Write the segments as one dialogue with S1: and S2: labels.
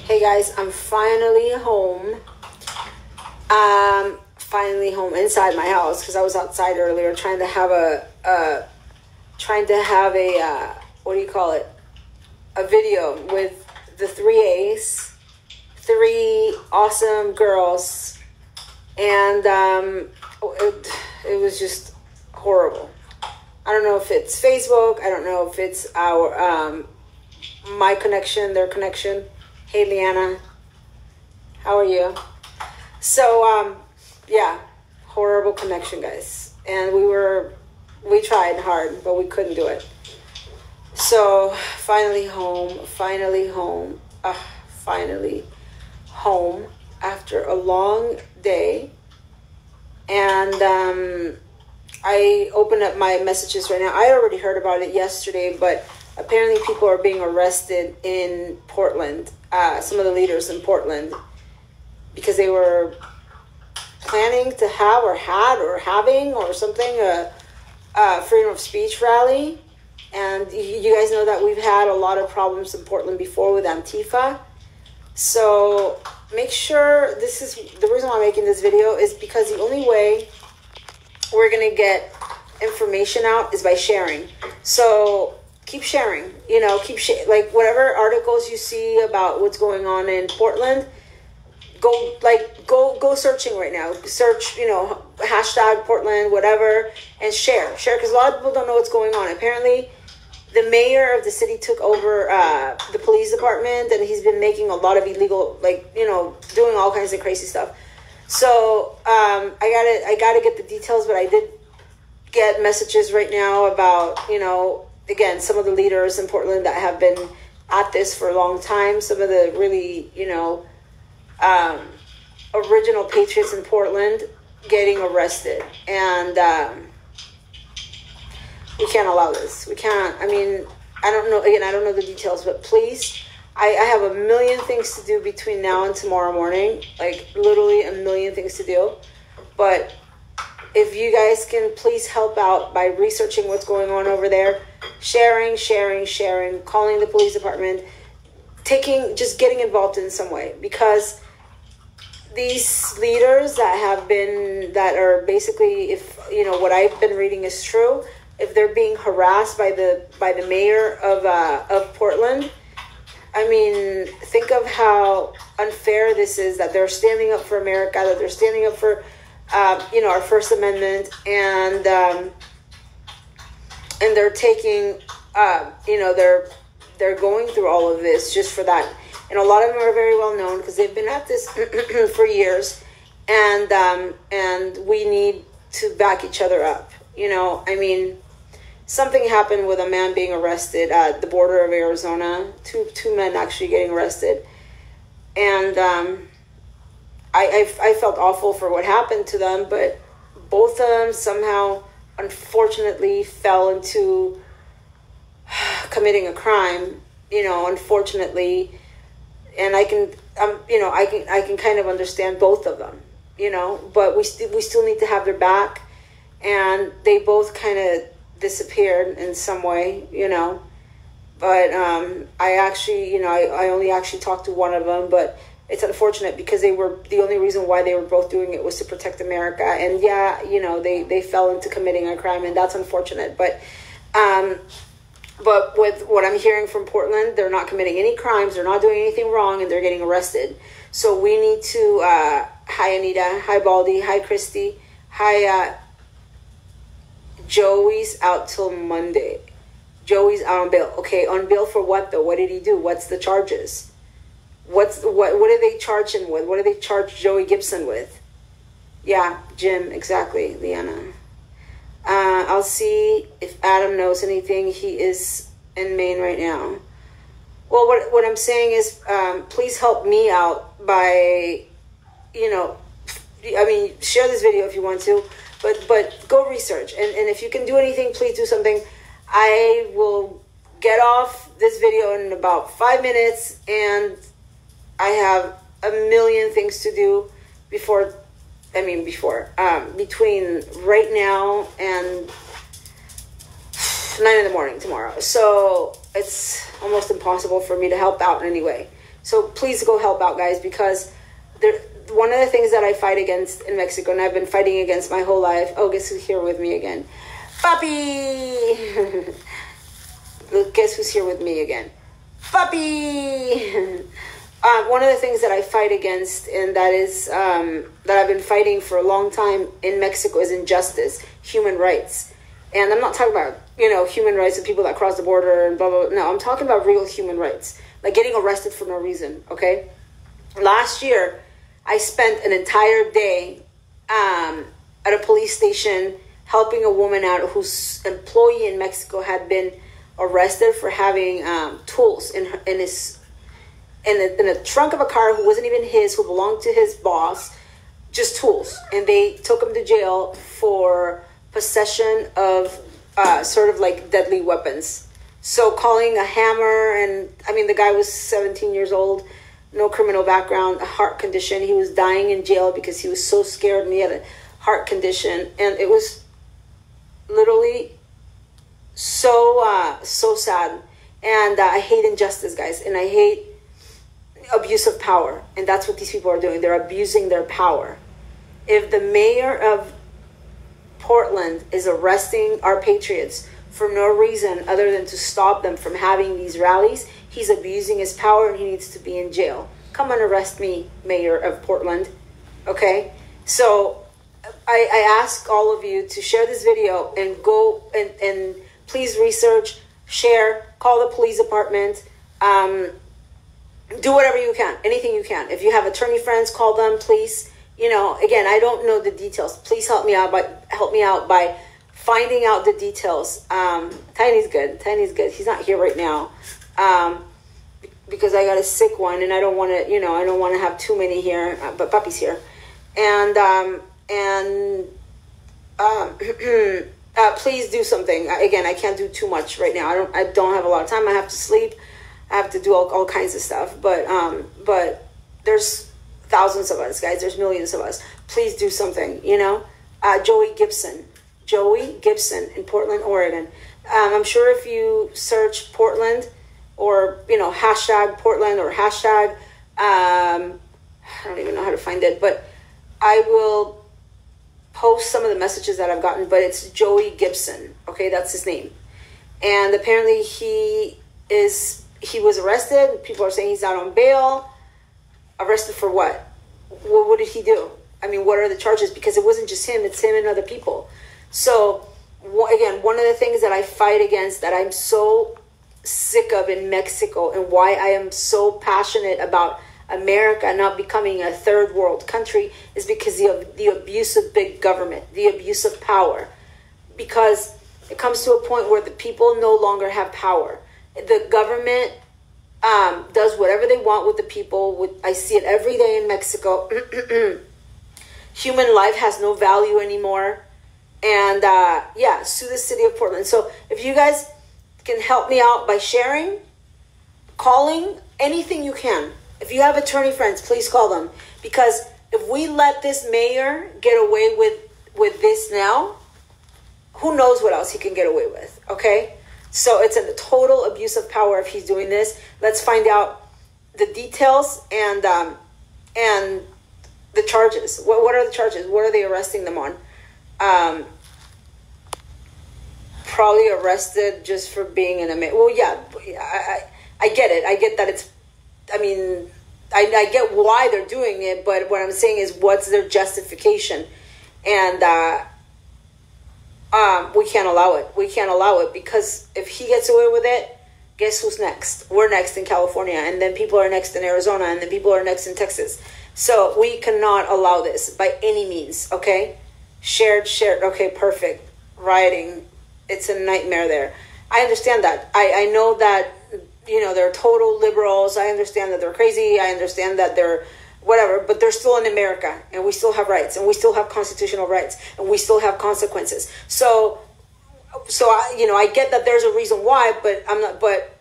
S1: Hey guys, I'm finally home. Finally home inside my house because I was outside earlier trying to have a what do you call it? A video with the three A's, three awesome girls, and it was just horrible. I don't know if it's Facebook. I don't know if it's our my connection, their connection. Hey, Leanna. How are you? So, yeah, horrible connection, guys. And we tried hard, but we couldn't do it. So, finally home after a long day. And I opened up my messages right now. I already heard about it yesterday, but apparently people are being arrested in Portland, some of the leaders in Portland, because they were planning to have or having or something, a freedom of speech rally. And you guys know that we've had a lot of problems in Portland before with Antifa. So make sure, this is the reason why I'm making this video, is because the only way we're going to get information out is by sharing. So keep sharing, like whatever articles you see about what's going on in Portland, go searching right now. Search, hashtag Portland, whatever, and share, because a lot of people don't know what's going on. Apparently, the mayor of the city took over the police department, and he's been making a lot of illegal, doing all kinds of crazy stuff. So I gotta get the details, but I did get messages right now about, again, some of the leaders in Portland that have been at this for a long time, some of the really, original patriots in Portland getting arrested. And we can't allow this. We can't. I mean, I don't know the details, but please, I have a million things to do between now and tomorrow morning, like literally a million things to do. But if you guys can please help out by researching what's going on over there, sharing, calling the police department, just getting involved in some way, because these leaders that are basically, if what I've been reading is true, if they're being harassed by the mayor of Portland, I mean, think of how unfair this is, that they're standing up for America, that they're standing up for our First Amendment, and they're taking, they're going through all of this just for that. And a lot of them are very well known because they've been at this for years, and we need to back each other up. I mean, something happened with a man being arrested at the border of Arizona. Two men actually getting arrested, and I felt awful for what happened to them, but both of them somehow, unfortunately, fell into committing a crime. Unfortunately, and I can kind of understand both of them. But we still need to have their back, and they both kind of disappeared in some way. But I actually, I only actually talked to one of them, but it's unfortunate because the only reason why they were both doing it was to protect America. And yeah, they fell into committing a crime, and that's unfortunate. But with what I'm hearing from Portland, they're not committing any crimes, they're not doing anything wrong, and they're getting arrested. So we need to, hi Anita, hi Baldy, hi Christy, hi Joey's out till Monday. Joey's out on bail. Okay, on bail for what though? What did he do? What's the charges? What did they charge him with? What did they charge Joey Gibson with? Yeah, Jim, exactly, Leanna. I'll see if Adam knows anything. He is in Maine right now. Well, what I'm saying is, please help me out by, share this video if you want to, but go research. And if you can do anything, please do something. I will get off this video in about 5 minutes, and I have a million things to do between right now and 9 in the morning tomorrow. So it's almost impossible for me to help out in any way. So please go help out, guys, because one of the things that I fight against in Mexico, and I've been fighting against my whole life. Oh, guess who's here with me again? Papi! Guess who's here with me again? Papi! One of the things that I fight against, and that is that I've been fighting for a long time in Mexico, is injustice, human rights. And I'm not talking about, human rights of people that cross the border and blah, blah, blah. No, I'm talking about real human rights. Like getting arrested for no reason, okay? Last year, I spent an entire day at a police station helping a woman out whose employee in Mexico had been arrested for having tools in the trunk of a car who wasn't even his, who belonged to his boss, just tools. And they took him to jail for possession of sort of like deadly weapons. So calling a hammer, and I mean, the guy was 17 years old, no criminal background, a heart condition. He was dying in jail because he was so scared, and he had a heart condition. And it was literally so sad. And I hate injustice, guys, and I hate abuse of power. And that's what these people are doing. They're abusing their power. If the mayor of Portland is arresting our patriots for no reason other than to stop them from having these rallies, he's abusing his power and he needs to be in jail. Come and arrest me, Mayor of Portland. Okay? So I ask all of you to share this video and go and please research, share, call the police department, do whatever you can, anything you can. If you have attorney friends, call them, please. Again, I don't know the details. Please help me out by finding out the details. Tiny's good. He's not here right now. Because I got a sick one and I don't want to, have too many here, but Puppy's here. And please do something. Again, I can't do too much right now. I don't have a lot of time. I have to sleep. I have to do all kinds of stuff. But there's thousands of us, guys. There's millions of us. Please do something, Joey Gibson in Portland, Oregon. I'm sure if you search Portland or, hashtag Portland or hashtag, I don't even know how to find it, but I will post some of the messages that I've gotten, but it's Joey Gibson. Okay, that's his name. And apparently he was arrested. People are saying he's out on bail. Arrested for what? Well, what did he do? I mean, what are the charges? Because it wasn't just him, it's him and other people. So, again, one of the things that I fight against, that I'm so sick of in Mexico, and why I am so passionate about America not becoming a third world country, is because of the abuse of big government, the abuse of power. Because it comes to a point where the people no longer have power. The government does whatever they want with the people. I see it every day in Mexico. Human life has no value anymore. And sue the city of Portland. So if you guys can help me out by sharing, calling, anything you can. If you have attorney friends, please call them. Because if we let this mayor get away with this now, who knows what else he can get away with, okay? So it's a total abuse of power if he's doing this. Let's find out the details and the charges. What are the charges? What are they arresting them on? Probably arrested just for being in a... Well, yeah, I get it. I get that it's... I mean, I get why they're doing it, but what I'm saying is, what's their justification? And we can't allow it. We can't allow it, because if he gets away with it, guess who's next? We're next in California, and then people are next in Arizona, and then people are next in Texas. So we cannot allow this by any means, okay? Shared. Okay, perfect. Rioting. It's a nightmare there. I understand that. I know that, they're total liberals. I understand that they're crazy. I understand that they're whatever, but they're still in America, and we still have rights, and we still have constitutional rights, and we still have consequences. So I get that there's a reason why, but I'm not, but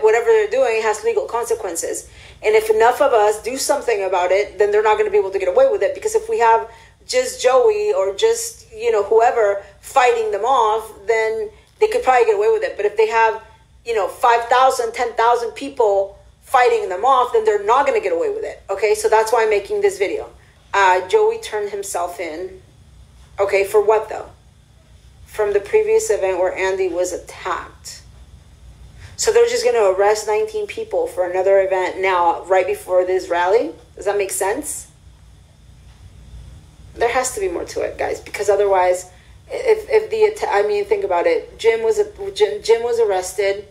S1: whatever they're doing has legal consequences. And if enough of us do something about it, then they're not going to be able to get away with it. Because if we have just Joey or just, whoever fighting them off, then they could probably get away with it. But if they have, 5,000, 10,000 people fighting them off, then they're not going to get away with it. Okay, so that's why I'm making this video. Joey turned himself in. Okay, for what though? From the previous event where Andy was attacked. So they're just going to arrest 19 people for another event now, right before this rally? Does that make sense? There has to be more to it, guys, because otherwise, think about it. Jim was arrested.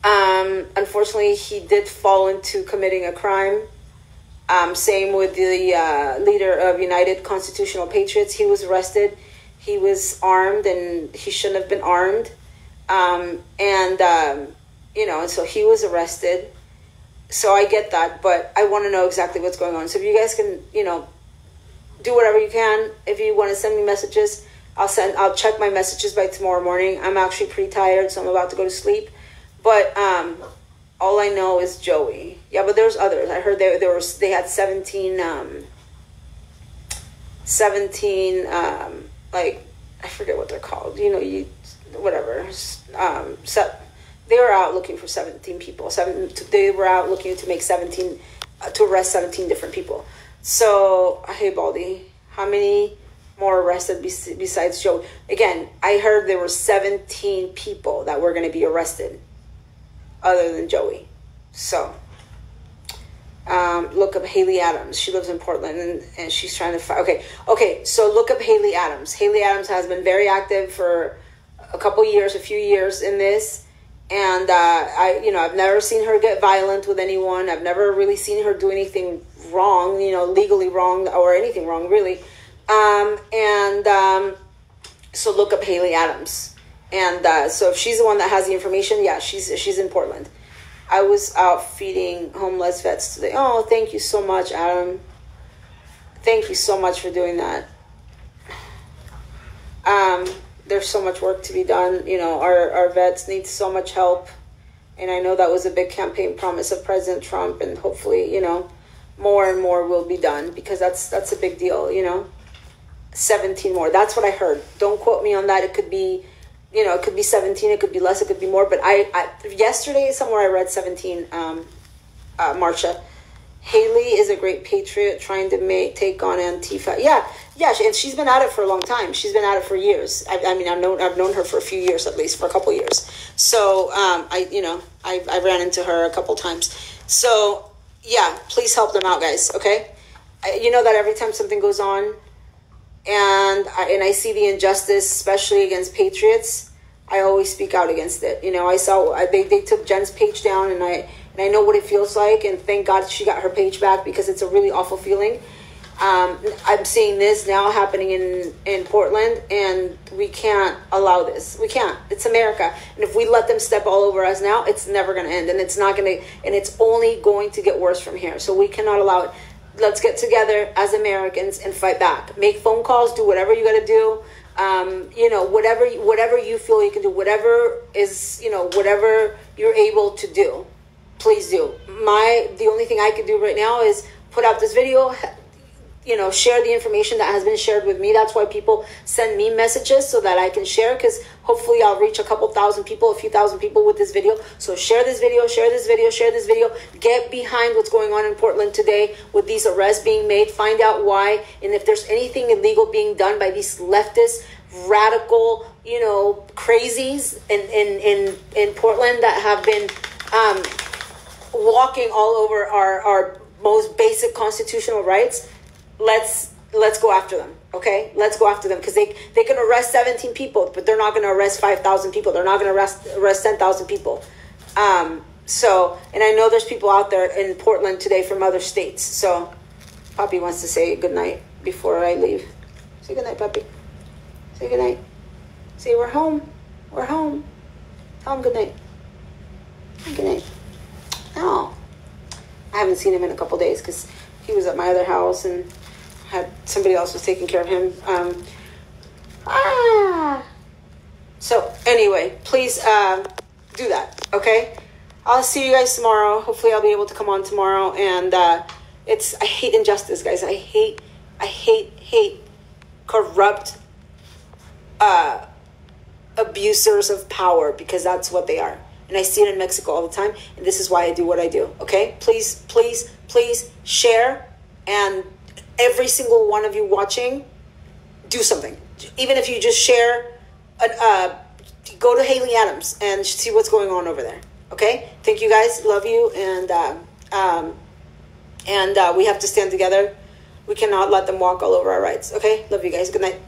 S1: Unfortunately, he did fall into committing a crime. Same with the leader of United Constitutional Patriots. He was arrested. He was armed, and he shouldn't have been armed. And so he was arrested. So I get that, but I want to know exactly what's going on. So if you guys can, do whatever you can. If you want to send me messages, I'll check my messages by tomorrow morning. I'm actually pretty tired, so I'm about to go to sleep. But all I know is Joey. Yeah, but there's others. I heard they had 17 I forget what they're called. Whatever. They were out looking for 17 people. They were out looking to make 17 to arrest 17 different people. So, hey Baldy, how many more arrested besides Joey? Again, I heard there were 17 people that were going to be arrested other than Joey. So, look up Haley Adams. She lives in Portland, and she's trying to fight. Okay, so look up Haley Adams. Haley Adams has been very active for a few years in this. And I've never seen her get violent with anyone. I've never really seen her do anything wrong, legally wrong or anything wrong, really. So look up Haley Adams. And so if she's the one that has the information, yeah, she's in Portland. I was out feeding homeless vets today. Oh, thank you so much, Adam. Thank you so much for doing that. There's so much work to be done. Our vets need so much help. And I know that was a big campaign promise of President Trump. And hopefully, more and more will be done, because that's a big deal, 17 more. That's what I heard. Don't quote me on that. It could be, it could be 17. It could be less. It could be more. But I yesterday, somewhere I read 17, Marsha. Haley is a great patriot trying to take on Antifa. Yeah, and she's been at it for a long time. She's been at it for years. I've known her for a few years, at least for a couple years. So I ran into her a couple times. So yeah, please help them out, guys. Okay, you know that every time something goes on, and I see the injustice, especially against patriots, I always speak out against it. I saw they took Jen's page down, and I know what it feels like, and thank God she got her page back, because it's a really awful feeling. I'm seeing this now happening in Portland, and we can't allow this. We can't. It's America. And if we let them step all over us now, it's never going to end, and it's only going to get worse from here. So we cannot allow it. Let's get together as Americans and fight back. Make phone calls, do whatever you got to do. Whatever you feel you can do, whatever you're able to do. Please do. The only thing I can do right now is put out this video, share the information that has been shared with me. That's why people send me messages, so that I can share, because hopefully I'll reach a few thousand people with this video. So share this video, share this video, share this video. Get behind what's going on in Portland today with these arrests being made. Find out why, and if there's anything illegal being done by these leftist, radical, crazies in Portland that have been walking all over our most basic constitutional rights, let's go after them. Okay, let's go after them, because they can arrest 17 people, but they're not going to arrest 5,000 people. They're not going to arrest 10,000 people. And I know there's people out there in Portland today from other states. So Papi wants to say good night before I leave. Say good night, Papi. Say good night. Say we're home. We're home. Tell him good night. Good night. Oh, I haven't seen him in a couple days, because he was at my other house, and had somebody else was taking care of him. So anyway, please do that. Okay, I'll see you guys tomorrow. Hopefully, I'll be able to come on tomorrow. And I hate injustice, guys. I hate corrupt abusers of power, because that's what they are. and I see it in Mexico all the time, and this is why I do what I do, okay? Please, please, please share, and every single one of you watching, do something. Even if you just share, go to Haley Adams and see what's going on over there, okay? Thank you guys, love you, and we have to stand together. We cannot let them walk all over our rights, okay? Love you guys, good night.